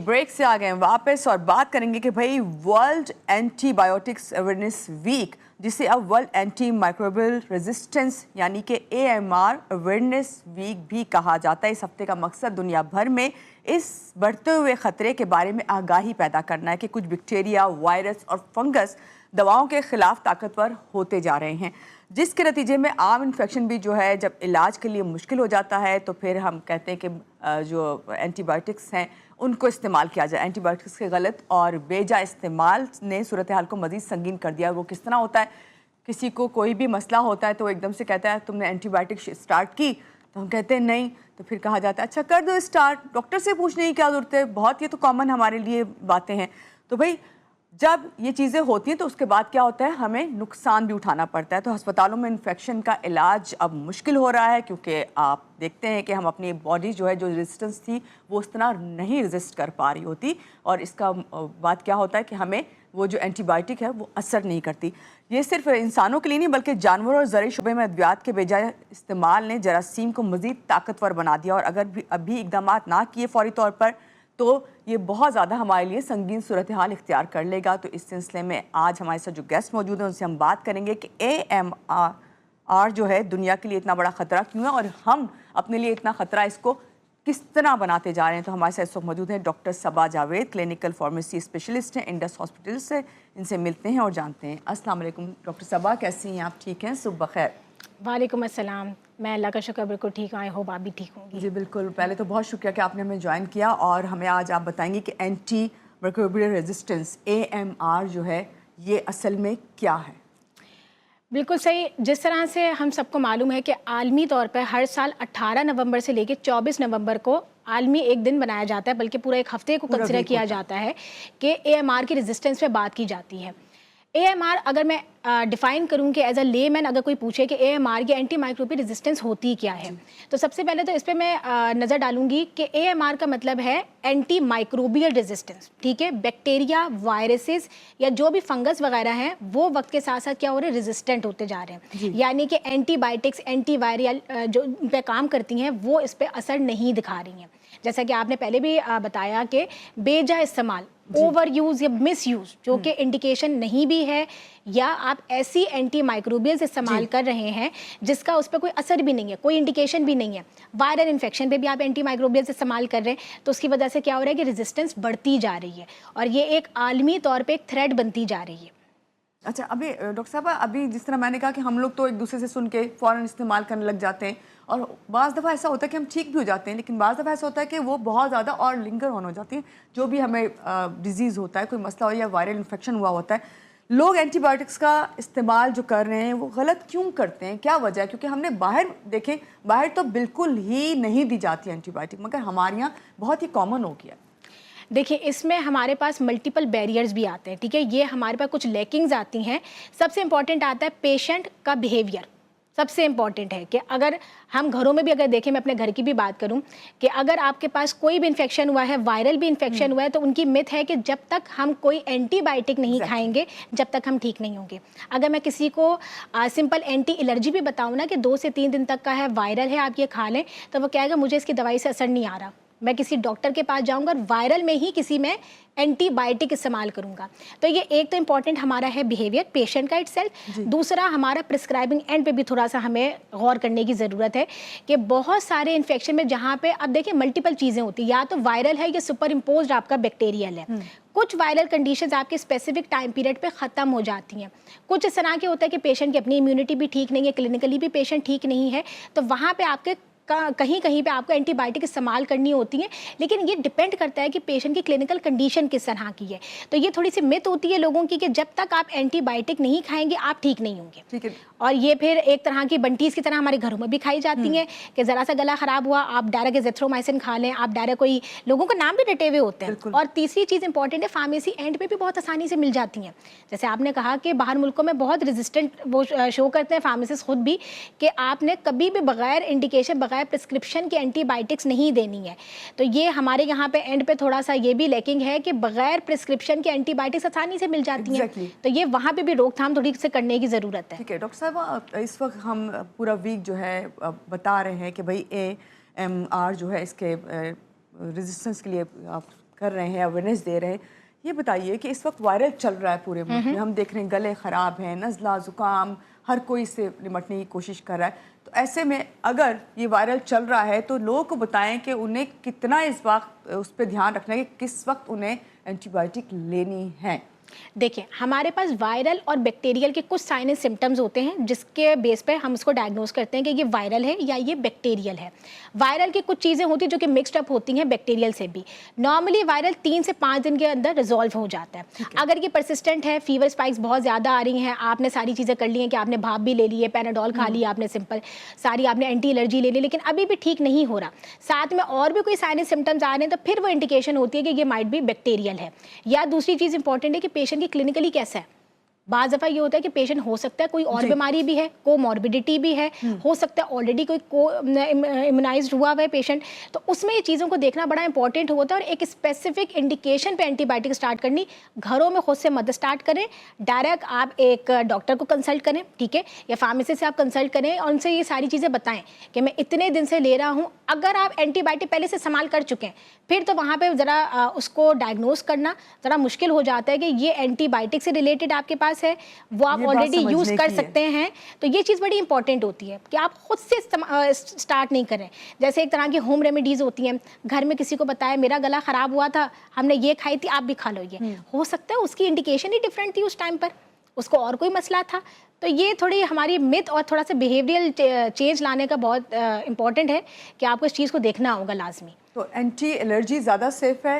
Break से आ गए वापस और बात करेंगे कि भाई वर्ल्ड एंटीबायोटिक्स अवेयरनेस वीक, जिसे अब वर्ल्ड एंटी माइक्रोबियल रेजिस्टेंस यानी कि AMR अवेयरनेस वीक भी कहा जाता है। इस हफ्ते का मकसद दुनिया भर में इस बढ़ते हुए ख़तरे के बारे में आगाही पैदा करना है कि कुछ बैक्टीरिया, वायरस और फंगस दवाओं के ख़िलाफ़ ताकतवर होते जा रहे हैं, जिसके नतीजे में आम इन्फेक्शन भी जो है जब इलाज के लिए मुश्किल हो जाता है तो फिर हम कहते हैं कि जो एंटीबायोटिक्स हैं उनको इस्तेमाल किया जाए। एंटीबायोटिक्स के गलत और बेजा इस्तेमाल ने सूरत हाल को मज़ीद संगीन कर दिया। वो किस तरह होता है, किसी को कोई भी मसला होता है तो एकदम से कहता है तुमने एंटीबायोटिक स्टार्ट की, तो हम कहते हैं नहीं, तो फिर कहा जाता है अच्छा कर दो स्टार्ट, डॉक्टर से पूछने की क्या ज़रूरत है। बहुत ये तो कॉमन हमारे लिए बातें हैं। तो भाई जब ये चीज़ें होती हैं तो उसके बाद क्या होता है, हमें नुकसान भी उठाना पड़ता है। तो अस्पतालों में इन्फेक्शन का इलाज अब मुश्किल हो रहा है, क्योंकि आप देखते हैं कि हम अपनी बॉडी जो है, जो रेजिस्टेंस थी वो उस तरह नहीं रेजिस्ट कर पा रही होती, और इसका बात क्या होता है कि हमें वो जो एंटीबायोटिक है वो असर नहीं करती। ये सिर्फ इंसानों के लिए नहीं बल्कि जानवरों और ज़रूरी शुबे में अद्वियात के बेजाय इस्तेमाल ने जरासीम को मज़ीद ताकतवर बना दिया, और अगर भी अभी इक़दाम ना किए फौरी तौर पर तो ये बहुत ज़्यादा हमारे लिए संगीन सूरत हाल इख्तियार कर लेगा। तो इस सिलसिले में आज हमारे साथ जो गेस्ट मौजूद हैं उनसे हम बात करेंगे कि AMR जो है दुनिया के लिए इतना बड़ा ख़तरा क्यों है, और हम अपने लिए इतना ख़तरा इसको किस तरह बनाते जा रहे हैं। तो हमारे साथ इस वक्त मौजूद हैं डॉक्टर सबा जावेद, क्लिनिकल फार्मेसी स्पेशलिस्ट हैं इंडस हॉस्पिटल से। इनसे मिलते हैं और जानते हैं। अस्सलाम वालेकुम डॉक्टर सबा, कैसी हैं आप? ठीक हैं, सुबह खैर। वालेकुम अस्सलाम, मैं अल्लाह का शुक्र बिल्कुल ठीक हूँ। आई होप आप भी ठीक होंगी। जी बिल्कुल। पहले तो बहुत शुक्रिया कि आपने हमें ज्वाइन किया, और हमें आज आप बताएंगे कि एंटी माइक्रोबियल रेजिस्टेंस AMR जो है ये असल में क्या है। बिल्कुल सही। जिस तरह से हम सबको मालूम है कि आलमी तौर पर हर साल 18 नवंबर से लेकर 24 नवंबर को आलमी एक दिन बनाया जाता है, बल्कि पूरा एक हफ्ते को कंसिडर किया जाता है कि AMR की रेजिस्टेंस पे बात की जाती है। AMR अगर मैं डिफ़ाइन करूं कि एज अ लेमैन अगर कोई पूछे कि AMR या एंटी माइक्रोबियल रेजिस्टेंस होती क्या है, तो सबसे पहले तो इस पर मैं नज़र डालूंगी कि AMR का मतलब है एंटी माइक्रोबियल रेजिस्टेंस। ठीक है, बैक्टीरिया, वायरसेस या जो भी फंगस वगैरह हैं वो वक्त के साथ साथ क्या हो रहे हैं, रेजिस्टेंट होते जा रहे हैं। यानी कि एंटीबायोटिक्स, एंटीवायरल जो इन पर काम करती हैं वो इस पर असर नहीं दिखा रही हैं। जैसा कि आपने पहले भी बताया कि बेजा इस्तेमाल, ओवर यूज़ या मिस यूज़, जो कि इंडिकेशन नहीं भी है, या आप ऐसी एंटी माइक्रोबियल्स इस्तेमाल कर रहे हैं जिसका उस पर कोई असर भी नहीं है, कोई इंडिकेशन भी नहीं है। वायरल इन्फेक्शन पे भी आप एंटी माइक्रोबियल्स इस्तेमाल कर रहे हैं, तो उसकी वजह से क्या हो रहा है कि रेजिस्टेंस बढ़ती जा रही है, और ये एक आलमी तौर पर एक थ्रेट बनती जा रही है। अच्छा, अभी डॉक्टर साहब, अभी जिस तरह मैंने कहा कि हम लोग तो एक दूसरे से सुन के फ़ौरन इस्तेमाल करने लग जाते हैं, और बाज़ दफ़ा ऐसा होता है कि हम ठीक भी हो जाते हैं, लेकिन बाज़ दफ़ा ऐसा होता है कि वो बहुत ज़्यादा और लिंगर ऑन हो जाती है। जो भी हमें डिजीज़ होता है, कोई मसला हो या वायरल इन्फेक्शन हुआ होता है, लोग एंटीबायोटिक्स का इस्तेमाल जो कर रहे हैं वो गलत क्यों करते हैं, क्या वजह है? क्योंकि हमने बाहर देखें, बाहर तो बिल्कुल ही नहीं दी जाती एंटीबायोटिक, मगर हमारे यहाँ बहुत ही कॉमन हो गया। देखिए, इसमें हमारे पास मल्टीपल बैरियर्स भी आते हैं। ठीक है, ये हमारे पास कुछ लैकिंग्स आती हैं। सबसे इम्पॉर्टेंट आता है पेशेंट का बिहेवियर। सबसे इम्पॉर्टेंट है कि अगर हम घरों में भी अगर देखें, मैं अपने घर की भी बात करूं, कि अगर आपके पास कोई भी इन्फेक्शन हुआ है, वायरल भी इन्फेक्शन हुआ है, तो उनकी मिथ है कि जब तक हम कोई एंटीबायोटिक नहीं खाएंगे जब तक हम ठीक नहीं होंगे। अगर मैं किसी को सिंपल एंटी एलर्जी भी बताऊं ना कि 2 से 3 दिन तक का है, वायरल है, आप ये खा लें, तो वो कहेगा मुझे इसकी दवाई से असर नहीं आ रहा, मैं किसी डॉक्टर के पास जाऊंगा और वायरल में ही किसी में एंटीबायोटिक इस्तेमाल करूंगा। तो ये एक तो इम्पॉर्टेंट हमारा है बिहेवियर पेशेंट का इटसेल्फ। दूसरा, हमारा प्रिस्क्राइबिंग एंड पे भी थोड़ा सा हमें गौर करने की ज़रूरत है कि बहुत सारे इन्फेक्शन में जहाँ पे अब देखिए मल्टीपल चीज़ें होती हैं, या तो वायरल है या सुपर इम्पोज्ड आपका बैक्टीरियल है। कुछ वायरल कंडीशंस आपके स्पेसिफिक टाइम पीरियड पे ख़त्म हो जाती हैं। कुछ इस तरह के होता है कि पेशेंट की अपनी इम्यूनिटी भी ठीक नहीं है, क्लिनिकली भी पेशेंट ठीक नहीं है, तो वहाँ पे आपके कहीं कहीं पे आपको एंटीबायोटिक इस्तेमाल करनी होती है। लेकिन ये डिपेंड करता है कि पेशेंट की क्लिनिकल कंडीशन किस तरह की है। तो ये थोड़ी सी मिथ होती है लोगों की कि जब तक आप एंटीबायोटिक नहीं खाएंगे आप ठीक नहीं होंगे। ठीक है। और ये फिर एक तरह की बंटीज़ की तरह हमारे घरों में भी खाई जाती हैं कि ज़रा सा गला ख़राब हुआ आप डायरेक्ट एज़िथ्रोमाइसिन खा लें, आप डायरेक्ट, कोई लोगों का नाम भी रटे हुए होते हैं। और तीसरी चीज़ इंपॉर्टेंट है, फार्मेसी एंड पे भी बहुत आसानी से मिल जाती हैं। जैसे आपने कहा कि बाहर मुल्कों में बहुत रेजिस्टेंट वो शो करते हैं फार्मेसिस्ट खुद भी, कि आपने कभी भी बगैर इंडिकेशन, बगैर प्रिस्क्रिप्शन के एंटीबायोटिक्स नहीं देनी है। तो ये हमारे यहाँ पे एंड पे थोड़ा सा ये भी लैकिंग है कि बगैर प्रिस्क्रिप्शन के एंटीबायोटिक्स आसानी से मिल जाती हैं। तो ये वहाँ पे भी रोकथाम थोड़ी से करने की ज़रूरत है। ठीक है डॉक्टर साहब, इस वक्त हम पूरा वीक जो है बता रहे हैं कि भाई AMR जो है इसके रेजिस्टेंस के लिए आप کر رہے ہیں, اویئرنیس دے رہے ہیں. یہ بتائیے کہ اس وقت وائرل چل رہا ہے پورے ملک میں, ہم دیکھ رہے ہیں گلے خراب ہیں, نزلہ زکام, ہر کوئی اس سے نمٹنے کی کوشش کر رہا ہے. تو ایسے میں اگر یہ وائرل چل رہا ہے تو لوگوں کو بتائیں کہ انہیں کتنا اس وقت اس پہ دھیان رکھنا ہے کہ کس وقت انہیں اینٹی بائیوٹک لینی ہے. دیکھیں ہمارے پاس وائرل اور بیکٹیریل کے کچھ سائن سمٹمز ہوتے ہیں جس کے بیس پہ ہم اس کو ڈائگنوز کرتے ہیں کہ یہ وائرل ہے یا یہ بیکٹیریل ہے. وائرل کی کچھ چیزیں ہوتی ہیں جو کہ مکسڈ اپ ہوتی ہیں بیکٹیریل سے بھی. نارملی وائرل 3 سے 5 دن کے اندر ریزالو ہو جاتا ہے. اگر یہ پرسسٹنٹ ہے, فیور اسپائکس بہت زیادہ آ رہی ہیں, آپ نے ساری چیزیں کر لی ہیں کہ آپ نے بھاپ بھی لے لی ہے, پیناڈول کھا لی آپ نے, سمپل ساری آپ نے اینٹی الرجی لے لی, لیکن ابھی بھی ٹھیک نہیں ہو رہا, ساتھ میں اور بھی کوئی سائن سمٹمز آ رہے ہیں, تو پھر وہ انڈیکیشن ہوتی ہے کہ یہ مائٹ بی بیکٹیریل ہے. یا دوسری چیز امپورٹنٹ ہے کہ پیشنٹ کی کلینکلی کیسا ہے. بعض دفعہ یہ ہوتا ہے کہ پیشنٹ ہو سکتا ہے کوئی اور بیماری بھی ہے, کو موربیڈیٹی بھی ہے, ہو سکتا ہے آلریڈی کوئی کو امیونائزڈ ہوا ہے پیشنٹ, تو اس میں یہ چیزوں کو دیکھنا بڑا امپورٹنٹ ہوتا ہے. اور ایک اسپیسیفک انڈیکیشن پہ اینٹی بائیوٹک اسٹارٹ کرنی, گھروں میں خود سے مت اسٹارٹ کریں, ڈائریکٹ آپ ایک ڈاکٹر کو کنسلٹ کریں, ٹھیک ہے, یا فارمیسی سے آپ کنسلٹ کریں اور ان سے یہ ساری چیزیں بتائیں کہ میں اتنے دن سے لے رہا ہوں. اگر آپ اینٹی بائیوٹک پہلے سے استعمال کر چکے ہیں پھر تو وہاں پہ ذرا اس کو ڈائگنوز کرنا ذرا مشکل ہو جاتا ہے کہ یہ اینٹی بائیوٹک سے ریلیٹڈ آپ کے پاس ہے, وہ آپ آلریڈی یوز کر سکتے ہیں. تو یہ چیز بڑی امپورٹنٹ ہوتی ہے کہ آپ خود سے اسٹارٹ نہیں کریں. جیسے ایک طرح کی ہوم ریمیڈیز ہوتی ہیں, گھر میں کسی کو بتایا میرا گلا خراب ہوا تھا, ہم نے یہ کھائی تھی, آپ بھی کھا لو. یہ ہو سکتا ہے اس کی انڈیکیشن ہی ڈفرینٹ تھی اس ٹائم پر, اس کو اور کوئی مسئلہ تھا. تو یہ تھوڑی ہماری مت اور تھوڑا سا بیہیویئرل چینج لانے کا بہت امپورٹنٹ ہے کہ آپ کو اس چیز کو دیکھنا ہوگا لازمی. تو اینٹی الرجی زیادہ سیف ہے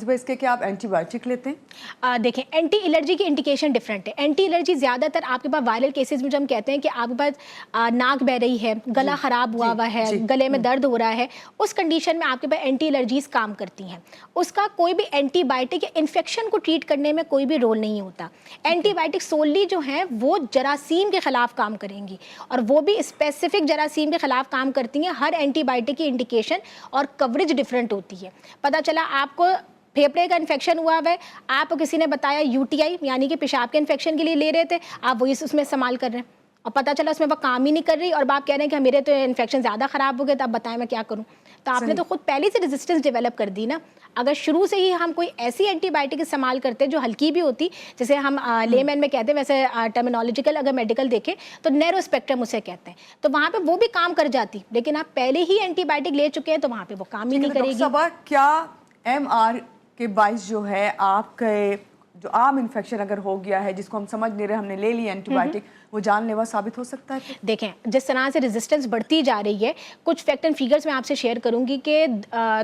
اس کے کہ آپ اینٹی بائیوٹک لیتے ہیں؟ دیکھیں اینٹی الرجی کی انڈیکیشن ڈفرینٹ ہے. اینٹی الرجی زیادہ تر آپ کے پاس وائرل کیسز میں جو ہم کہتے ہیں کہ آپ کے پاس ناک بہ رہی ہے, گلا خراب ہوا ہے, گلے میں درد ہو رہا ہے, اس کنڈیشن میں آپ کے پاس اینٹی الرجیز کام کرتی ہیں. اس کا کوئی بھی اینٹی بائیوٹک یا انفیکشن کو ٹریٹ کرنے میں کوئی بھی رول نہیں ہوتا. اینٹی بائیوٹک سوللی جو ہیں وہ جراثیم کے خلاف کام کریں گی, اور وہ بھی اسپیسیفک جراثیم کے خلاف کام کرتی ہیں. ہر اینٹی بائیوٹک کی انڈیکیشن اور کوریج ڈفرینٹ ہوتی ہے. پتہ چلا آپ کو پھیپھڑے کا انفیکشن ہوا ہے, آپ کو کسی نے بتایا یو ٹی آئی یعنی کہ پیشاب کے انفیکشن کے لیے لے رہے تھے, آپ وہی اس میں استعمال کر رہے ہیں, اور پتہ چلا اس میں وہ کام ہی نہیں کر رہی, اور آپ کہہ رہے ہیں کہ میرے تو انفیکشن زیادہ خراب ہو گئے, تو اب بتائیں میں کیا کروں. تو آپ نے تو خود پہلے سے ریزسٹنس ڈیولپ کر دی نا. اگر شروع سے ہی ہم کوئی ایسی اینٹی بائیوٹک استعمال کرتے جو ہلکی بھی ہوتی, جیسے ہم لے مین میں کہتے ہیں, ویسے ٹرمینالوجیکل اگر میڈیکل دیکھیں تو نیرو اسپیکٹرم اسے کہتے ہیں, تو وہاں پہ وہ بھی کام کر جاتی, لیکن آپ پہلے ہی اینٹی بائیوٹک لے چکے ہیں تو وہاں پہ وہ کام ہی نہیں کرے گی. کیا ایم آر کے باعث جو ہے آپ کے جو عام انفیکشن اگر ہو گیا ہے جس کو ہم سمجھ نہیں رہے, ہم نے لے لی اینٹی بائیوٹک, وہ جان لیوا ثابت ہو سکتا ہے؟ دیکھیں جس طرح سے ریزسٹنس بڑھتی جا رہی ہے, کچھ فیکٹ اینڈ فیگرز میں آپ سے شیئر کروں گی کہ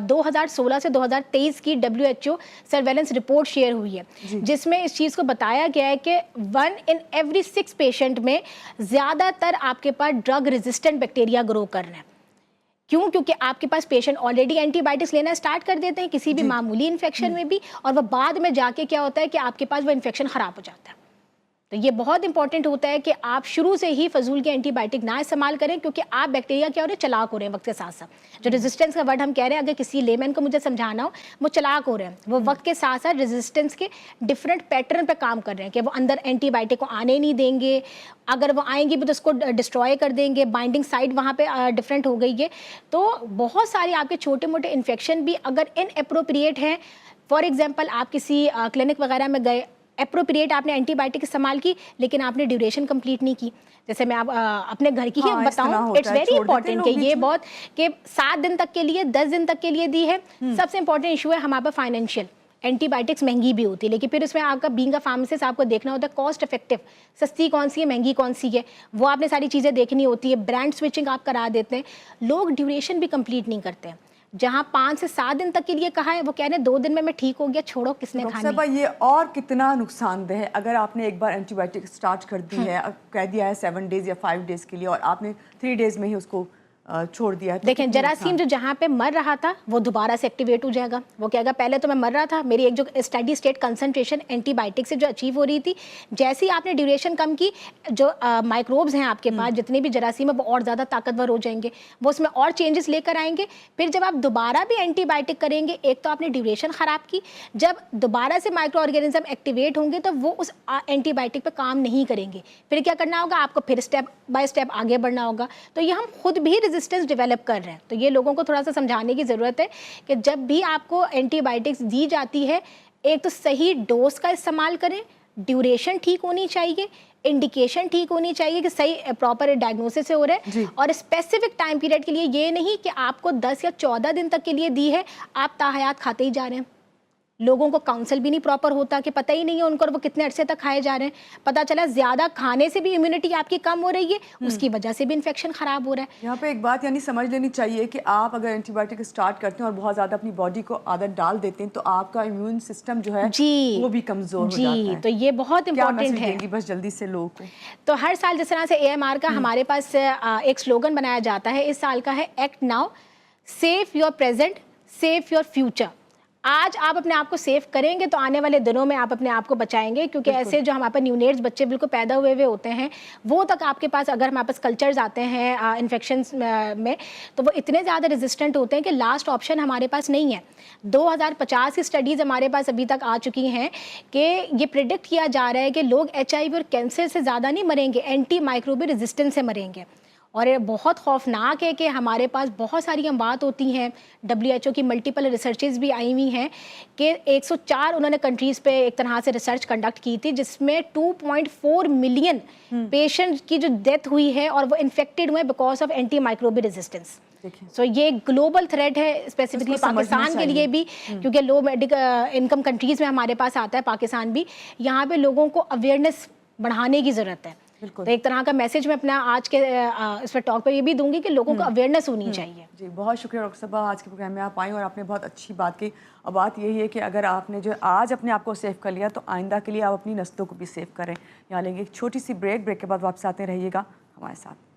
2016 سے 2023 کی WHO سرویلنس رپورٹ شیئر ہوئی ہے, جس میں اس چیز کو بتایا گیا ہے کہ 1 in every 6 پیشنٹ میں زیادہ تر آپ کے پاس ڈرگ ریزسٹنٹ بیکٹیریا گرو کر رہے ہیں. کیوں؟ کیونکہ آپ کے پاس پیشنٹ آلریڈی اینٹی بائیوٹکس لینا اسٹارٹ کر دیتے ہیں کسی بھی معمولی انفیکشن میں بھی, اور وہ بعد میں جا کے کیا ہوتا ہے کہ آپ کے پاس وہ انفیکشن خراب ہو جاتا ہے. تو یہ بہت امپورٹنٹ ہوتا ہے کہ آپ شروع سے ہی فضول کے اینٹی بائیوٹک نہ استعمال کریں, کیونکہ آپ بیکٹیریا کیا ہو رہے ہیں, چلاک ہو رہے ہیں وقت کے ساتھ ساتھ. جو ریزسٹنس کا ورڈ ہم کہہ رہے ہیں, اگر کسی لیمن کو مجھے سمجھانا ہو, وہ چلاک ہو رہے ہیں, وہ وقت کے ساتھ ساتھ ریزسٹنس کے ڈفرینٹ پیٹرن پہ کام کر رہے ہیں کہ وہ اندر اینٹی بائیوٹک کو آنے نہیں دیں گے, اگر وہ آئیں گی بھی تو اس کو ڈسٹروائے کر دیں گے, بائنڈنگ سائٹ وہاں پہ ڈفرینٹ ہو گئی ہے. تو بہت سارے آپ کے چھوٹے موٹے انفیکشن بھی اگر ان اپروپریٹ ہیں, فار ایگزامپل آپ کسی کلینک وغیرہ میں گئے, اپروپریٹ آپ نے اینٹی بائیوٹک استعمال کی لیکن آپ نے ڈیوریشن کمپلیٹ نہیں کی, جیسے میں اپنے گھر کی ہی بتاؤں, اٹس ویری امپورٹنٹ کہ یہ بہت کہ 7 دن تک کے لیے 10 دن تک کے لیے دی ہے. سب سے امپورٹنٹ ایشو ہے ہمارے پاس فائنینشیل. اینٹی بائیوٹکس مہنگی بھی ہوتی ہے, لیکن پھر اس میں آپ کا بینگ اے فارماسسٹ آپ کو دیکھنا ہوتا ہے کاسٹ افیکٹو, سستی کون سی ہے مہنگی کون سی ہے, وہ آپ نے ساری چیزیں دیکھنی ہوتی ہے. برانڈ سوئچنگ آپ کرا دیتے ہیں, لوگ ڈیوریشن بھی کمپلیٹ نہیں کرتے ہیں. جہاں 5 سے 7 دن تک کے لیے کہا ہے, وہ کہہ رہے ہیں 2 دن میں ٹھیک ہو گیا, چھوڑو کس نے کھانی. ڈاکٹر صاحبہ یہ اور کتنا نقصان دہ ہے اگر آپ نے ایک بار اینٹی بائیوٹک اسٹارٹ کر دی ہے, کہہ دیا ہے 7 ڈیز یا 5 ڈیز کے لیے, اور آپ نے 3 ڈیز میں ہی اس کو چھوڑ دیا ہے. دیکھیں جراثیم جو جہاں پہ مر رہا تھا وہ دوبارہ سے ایکٹیویٹ ہو جائے گا. وہ کہے گا پہلے تو میں مر رہا تھا, میری ایک جو steady state concentration antibiotic سے جو اچیو ہو رہی تھی, جیسے ہی آپ نے ڈیوریشن کم کی, جو مائکروبز ہیں آپ کے پاس جتنے بھی جراثیم ہیں وہ اور زیادہ طاقتور ہو جائیں گے, وہ اس میں اور چینجز لے کر آئیں گے. پھر جب آپ دوبارہ بھی اینٹی بائیوٹک کریں گے, ایک تو آپ نے ڈیوریشن خراب کی, جب دوبارہ سے مائکرو آرگینزم ایکٹیویٹ ہوں گے تو وہ اس اینٹی بائیوٹک پہ کام نہیں کریں گے. پھر کیا کرنا ہوگا, آپ کو پھر اسٹیپ بائی اسٹیپ آگے بڑھنا ہوگا. تو یہ ہم خود بھی रेजिस्टेंस डेवलप कर रहे हैं। तो ये लोगों को थोड़ा सा समझाने की ज़रूरत है कि जब भी आपको एंटीबायोटिक्स दी जाती है, एक तो सही डोज का इस्तेमाल करें, ड्यूरेशन ठीक होनी चाहिए, इंडिकेशन ठीक होनी चाहिए कि सही प्रॉपर डायग्नोसिस हो रहा है, और स्पेसिफिक टाइम पीरियड के लिए, ये नहीं कि आपको 10 या 14 दिन तक के लिए दी है, आप ताहयात खाते ही जा रहे हैं। लोगों को काउंसल भी नहीं प्रॉपर होता, कि पता ही नहीं है उनको वो कितने अरसे तक खाए जा रहे हैं। पता चला ज़्यादा खाने से भी इम्यूनिटी आपकी कम हो रही है, उसकी वजह से भी इन्फेक्शन ख़राब हो रहा है। यहाँ पे एक बात यानी समझ लेनी चाहिए कि आप अगर एंटीबायोटिक स्टार्ट करते हैं और बहुत ज़्यादा अपनी बॉडी को आदत डाल देते हैं, तो आपका इम्यून सिस्टम जो है वो भी कमज़ोर हो जाता है। तो ये बहुत इंपॉर्टेंट है। बस जल्दी से लोगों को, तो हर साल जिस तरह से AMR का हमारे पास एक स्लोगन बनाया जाता है, इस साल का है act now, safe your present, safe your future. आज आप अपने आप को सेफ करेंगे तो आने वाले दिनों में आप अपने आप को बचाएंगे, क्योंकि ऐसे जो हमारे पास न्यूनेट्स बच्चे बिल्कुल पैदा हुए हुए होते हैं, वो तक आपके पास अगर हमारे पास कल्चर्स आते हैं इन्फेक्शंस में, तो वो इतने ज़्यादा रेजिस्टेंट होते हैं कि लास्ट ऑप्शन हमारे पास नहीं है। 2050 की स्टडीज़ हमारे पास अभी तक आ चुकी हैं कि ये प्रिडिक्ट किया जा रहा है कि लोग HIV और कैंसर से ज़्यादा नहीं मरेंगे, एंटी माइक्रोबियल रेजिस्टेंस से मरेंगे। और ये बहुत खौफनाक है कि हमारे पास बहुत सारी बात होती हैं, WHO की मल्टीपल रिसर्चेज भी आई हुई हैं कि 104 उन्होंने कंट्रीज़ पे एक तरह से रिसर्च कंडक्ट की थी, जिसमें 2.4 मिलियन पेशेंट की जो डेथ हुई है और वो इन्फेक्टेड हुए because of antimicrobial resistance. So ये ग्लोबल थ्रेट है, स्पेसिफिकली पाकिस्तान के लिए भी, क्योंकि लो इनकम कंट्रीज़ में हमारे पास आता है पाकिस्तान भी। यहाँ पे लोगों को अवेयरनेस बढ़ाने की ज़रूरत है। तो एक तरह का मैसेज मैं अपना आज के इस पर टॉक पर ये भी दूंगी कि लोगों को अवेयरनेस होनी चाहिए। जी, बहुत शुक्रिया डॉक्टर साहब, आज के प्रोग्राम में आप आई और आपने बहुत अच्छी बात की। अब बात यही है कि अगर आपने जो आज अपने आप को सेव कर लिया, तो आइंदा के लिए आप अपनी नस्लों को भी सेव करें। यहाँ लेंगे एक छोटी सी ब्रेक के बाद वापस आते रहिएगा हमारे साथ।